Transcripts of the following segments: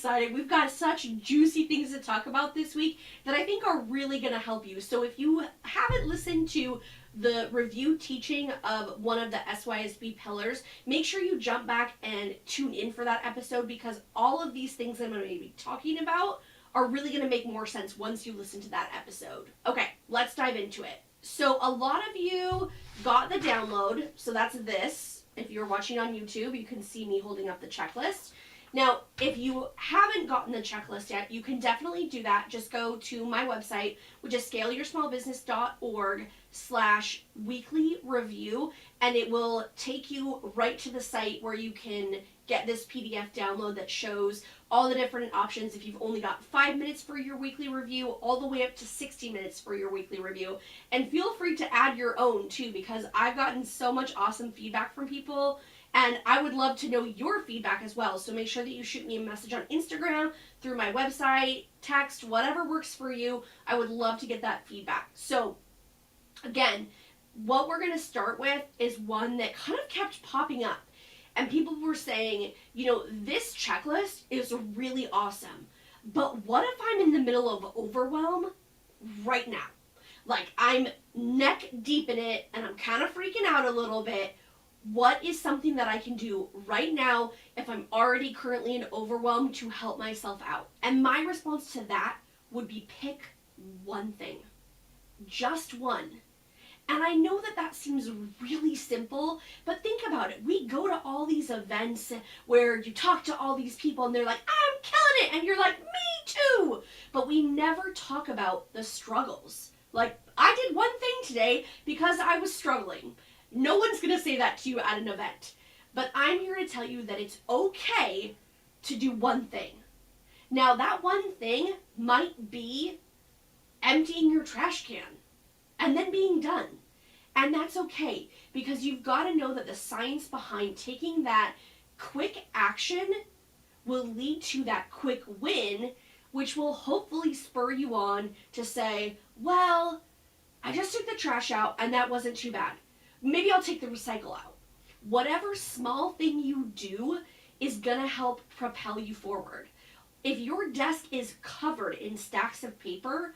excited. We've got such juicy things to talk about this week that I think are really going to help you. So if you haven't listened to the review teaching of one of the SYSB pillars, make sure you jump back and tune in for that episode, because all of these things I'm going to be talking about are really going to make more sense once you listen to that episode. Okay, let's dive into it. So a lot of you got the download, so that's this. If you're watching on YouTube, you can see me holding up the checklist. Now, if you haven't gotten the checklist yet, you can definitely do that. Just go to my website, which is scaleyoursmallbusiness.org/weekly review, and it will take you right to the site where you can get this PDF download that shows all the different options. If you've only got 5 minutes for your weekly review, all the way up to 60 minutes for your weekly review. And feel free to add your own too, because I've gotten so much awesome feedback from people, and I would love to know your feedback as well. So make sure that you shoot me a message on Instagram, through my website, text, whatever works for you. I would love to get that feedback. So again, what we're going to start with is one that kind of kept popping up. And people were saying, you know, this checklist is really awesome, but what if I'm in the middle of overwhelm right now? Like, I'm neck deep in it and I'm kind of freaking out a little bit. What is something that I can do right now if I'm already currently in overwhelm to help myself out? And my response to that would be pick one thing. Just one. And I know that that seems really simple, but think about it. We go to all these events where you talk to all these people and they're like, I'm killing it. And you're like, me too. But we never talk about the struggles. Like, I did one thing today because I was struggling. No one's going to say that to you at an event. But I'm here to tell you that it's okay to do one thing. Now, that one thing might be emptying your trash can and then being done. And that's okay, because you've got to know that the science behind taking that quick action will lead to that quick win, which will hopefully spur you on to say, well, I just took the trash out and that wasn't too bad. Maybe I'll take the recycle out. Whatever small thing you do is going to help propel you forward. If your desk is covered in stacks of paper,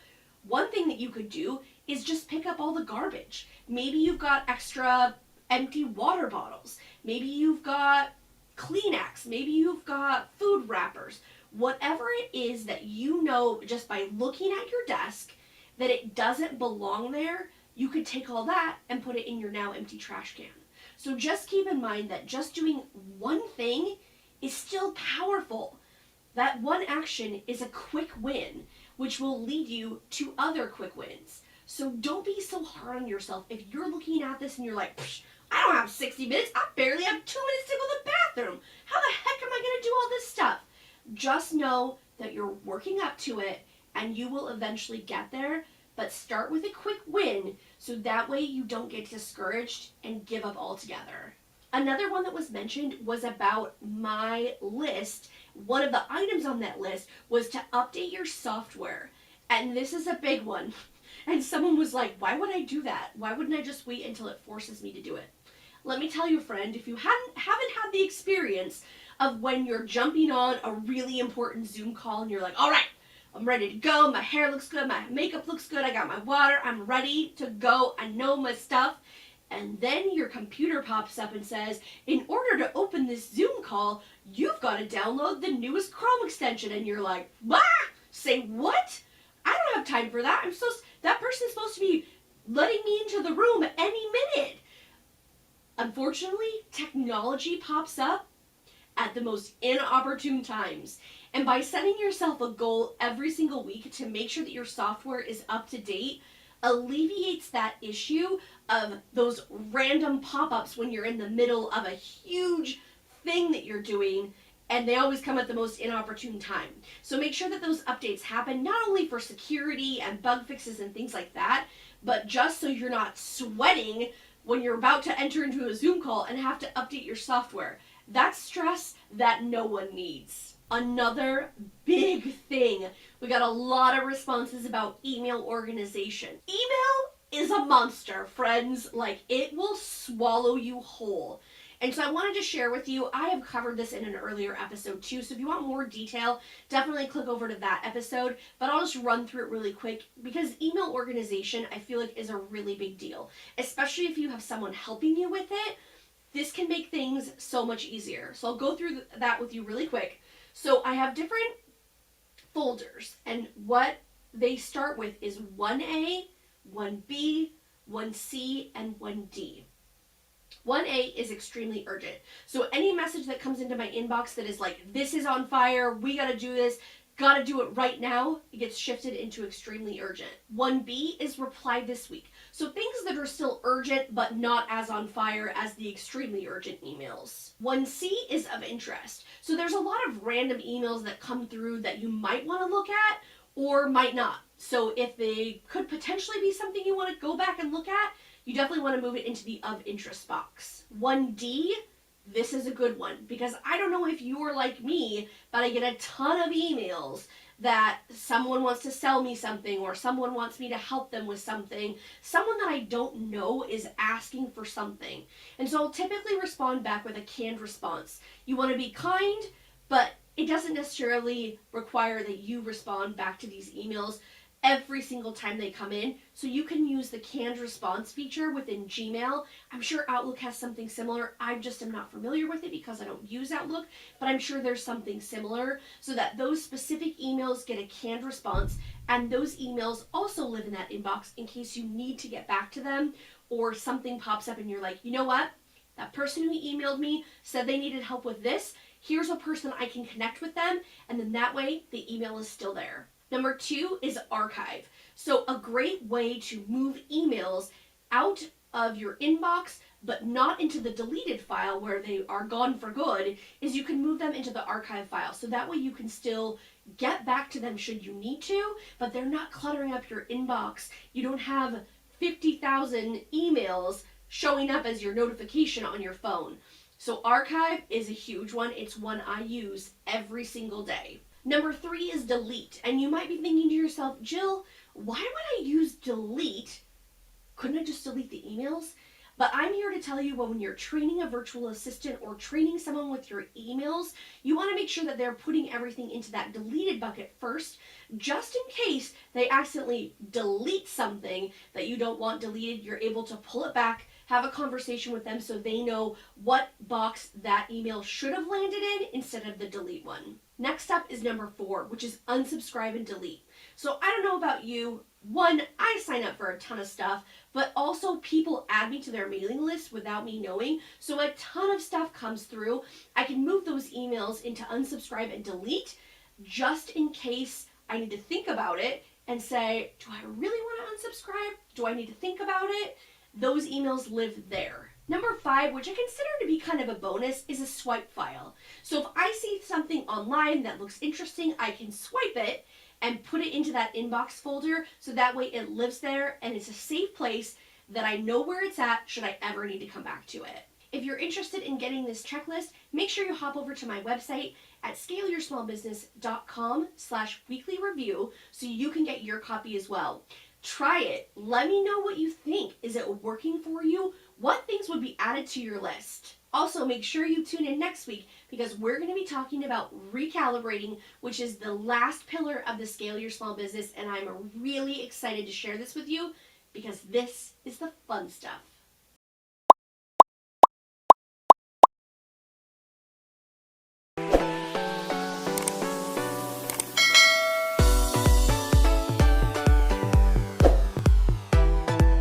one thing that you could do is just pick up all the garbage. Maybe you've got extra empty water bottles. Maybe you've got Kleenex. Maybe you've got food wrappers. Whatever it is that you know just by looking at your desk that it doesn't belong there, you could take all that and put it in your now empty trash can. So just keep in mind that just doing one thing is still powerful. That one action is a quick win, which will lead you to other quick wins. So don't be so hard on yourself. If you're looking at this and you're like, I don't have 60 minutes, I barely have 2 minutes to go to the bathroom. How the heck am I going to do all this stuff? Just know that you're working up to it and you will eventually get there, but start with a quick win so that way you don't get discouraged and give up altogether. Another one that was mentioned was about my list. One of the items on that list was to update your software. And this is a big one. And someone was like, why would I do that? Why wouldn't I just wait until it forces me to do it? Let me tell you, friend, if you haven't had the experience of when you're jumping on a really important Zoom call and you're like, all right, I'm ready to go. My hair looks good. My makeup looks good. I got my water. I'm ready to go. I know my stuff. And then your computer pops up and says, in order to open this Zoom call, you've got to download the newest Chrome extension. And you're like, bah! Say what? I don't have time for that. That person's supposed to be letting me into the room any minute. Unfortunately, technology pops up at the most inopportune times. And by setting yourself a goal every single week to make sure that your software is up to date, alleviates that issue of those random pop-ups when you're in the middle of a huge thing that you're doing, and they always come at the most inopportune time. So make sure that those updates happen, not only for security and bug fixes and things like that, but just so you're not sweating when you're about to enter into a Zoom call and have to update your software. That's stress that no one needs. Another big thing, we got a lot of responses about email organization. Email is a monster, friends. Like, it will swallow you whole. And so I wanted to share with you, I have covered this in an earlier episode too, so if you want more detail, definitely click over to that episode, but I'll just run through it really quick because email organization, I feel like, is a really big deal, especially if you have someone helping you with it. This can make things so much easier. So I'll go through that with you really quick. So I have different folders, and what they start with is 1A, 1B, 1C, and 1D. 1A is extremely urgent. So any message that comes into my inbox that is like, this is on fire, we gotta do this, gotta do it right now, it gets shifted into extremely urgent. 1B is reply this week. So things that are still urgent but not as on fire as the extremely urgent emails. 1C is of interest. So there's a lot of random emails that come through that you might want to look at or might not. So if they could potentially be something you want to go back and look at, you definitely want to move it into the of interest box. 1D, this is a good one because I don't know if you're like me, but I get a ton of emails that someone wants to sell me something or someone wants me to help them with something. Someone that I don't know is asking for something. And so I'll typically respond back with a canned response. You want to be kind, but it doesn't necessarily require that you respond back to these emails every single time they come in. So you can use the canned response feature within Gmail. I'm sure Outlook has something similar. I just am not familiar with it because I don't use Outlook, but I'm sure there's something similar so that those specific emails get a canned response, and those emails also live in that inbox in case you need to get back to them or something pops up and you're like, you know what? That person who emailed me said they needed help with this. Here's a person I can connect with them, and then that way the email is still there. Number 2 is archive. So a great way to move emails out of your inbox, but not into the deleted file where they are gone for good, is you can move them into the archive file. So that way you can still get back to them should you need to, but they're not cluttering up your inbox. You don't have 50,000 emails showing up as your notification on your phone. So archive is a huge one. It's one I use every single day. Number 3 is delete. And you might be thinking to yourself, Jill, why would I use delete? Couldn't I just delete the emails? But I'm here to tell you, when you're training a virtual assistant or training someone with your emails, you want to make sure that they're putting everything into that deleted bucket first, just in case they accidentally delete something that you don't want deleted. You're able to pull it back, have a conversation with them so they know what box that email should have landed in instead of the delete one. Next up is number 4, which is unsubscribe and delete. So I don't know about you. One, I sign up for a ton of stuff, but also people add me to their mailing list without me knowing. So a ton of stuff comes through. I can move those emails into unsubscribe and delete just in case I need to think about it and say, do I really want to unsubscribe? Do I need to think about it? Those emails live there. Number 5, which I consider to be kind of a bonus, is a swipe file. So if I see something online that looks interesting, I can swipe it and put it into that inbox folder so that way it lives there and it's a safe place that I know where it's at should I ever need to come back to it. If you're interested in getting this checklist, make sure you hop over to my website at scaleyoursmallbusiness.com/weekly review so you can get your copy as well. Try it. Let me know what you think. Is it working for you? What things would be added to your list? Also, make sure you tune in next week because we're going to be talking about recalibrating, which is the last pillar of the Scale Your Small Business, and I'm really excited to share this with you because this is the fun stuff.